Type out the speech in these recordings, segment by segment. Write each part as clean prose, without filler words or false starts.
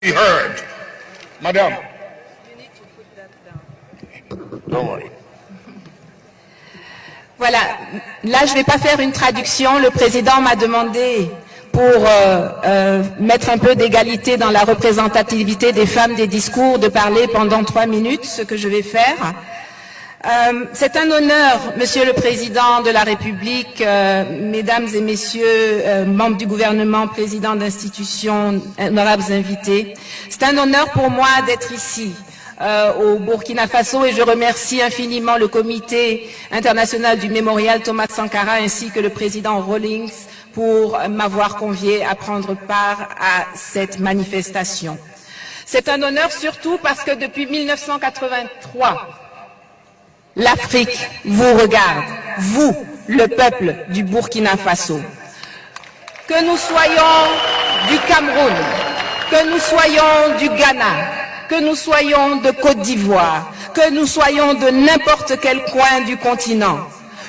be heard. Madam. Don't worry. Voilà, là je ne vais pas faire une traduction, le président m'a demandé pour mettre un peu d'égalité dans la représentativité des femmes des discours de parler pendant 3 minutes, ce que je vais faire. C'est un honneur, Monsieur le Président de la République, Mesdames et Messieurs, membres du gouvernement, présidents d'institutions, honorables invités. C'est un honneur pour moi d'être ici. Au Burkina Faso et je remercie infiniment le comité international du mémorial Thomas Sankara ainsi que le président Rawlings pour m'avoir convié à prendre part à cette manifestation. C'est un honneur surtout parce que depuis 1983, l'Afrique vous regarde, vous, le peuple du Burkina Faso. Que nous soyons du Cameroun, que nous soyons du Ghana, que nous soyons de Côte d'Ivoire, que nous soyons de n'importe quel coin du continent.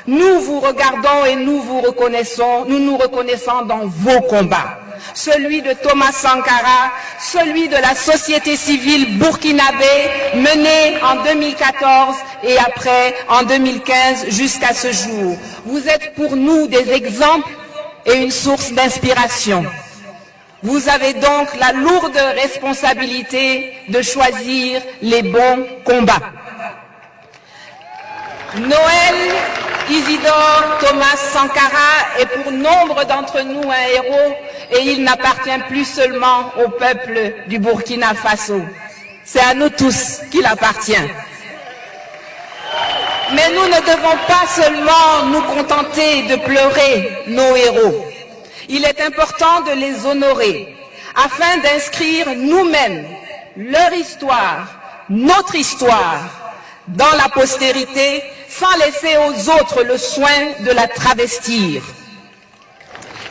Nous vous regardons et nous vous reconnaissons, nous nous reconnaissons dans vos combats. Celui de Thomas Sankara, celui de la société civile burkinabé menée en 2014 et après en 2015 jusqu'à ce jour. Vous êtes pour nous des exemples et une source d'inspiration. Vous avez donc la lourde responsabilité de choisir les bons combats. Noël Isidore Thomas Sankara est pour nombre d'entre nous un héros et il n'appartient plus seulement au peuple du Burkina Faso. C'est à nous tous qu'il appartient. Mais nous ne devons pas seulement nous contenter de pleurer nos héros. Il est important de les honorer afin d'inscrire nous-mêmes leur histoire, notre histoire, dans la postérité sans laisser aux autres le soin de la travestir.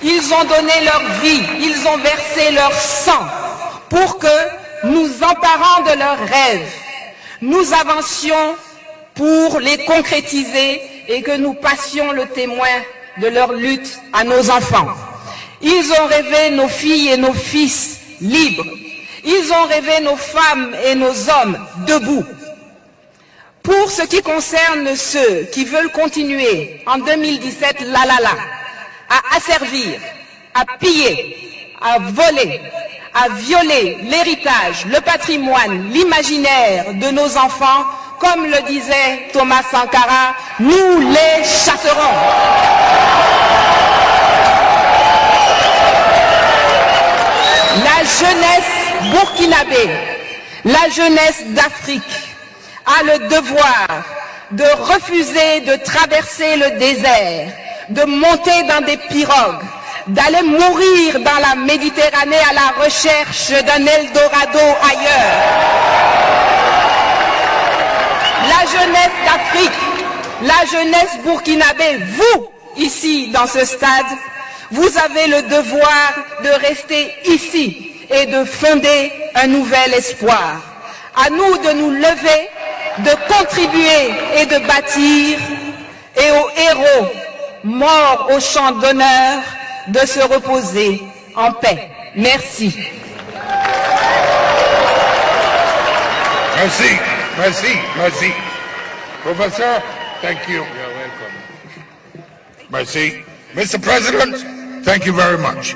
Ils ont donné leur vie, ils ont versé leur sang pour que, nous emparant de leurs rêves, nous avancions pour les concrétiser et que nous passions le témoin de leur lutte à nos enfants. Ils ont rêvé nos filles et nos fils libres. Ils ont rêvé nos femmes et nos hommes debout. Pour ce qui concerne ceux qui veulent continuer en 2017, à asservir, à piller, à voler, à violer l'héritage, le patrimoine, l'imaginaire de nos enfants, comme le disait Thomas Sankara, nous les chasserons. La jeunesse burkinabé, la jeunesse d'Afrique a le devoir de refuser de traverser le désert, de monter dans des pirogues, d'aller mourir dans la Méditerranée à la recherche d'un Eldorado ailleurs. La jeunesse d'Afrique, la jeunesse burkinabé, vous, ici, dans ce stade, vous avez le devoir de rester ici et de fonder un nouvel espoir. À nous de nous lever, de contribuer et de bâtir, et aux héros morts au champ d'honneur de se reposer en paix. Merci. Merci, merci, merci. Professor, thank you. You're welcome. Merci. Mr. President, thank you very much.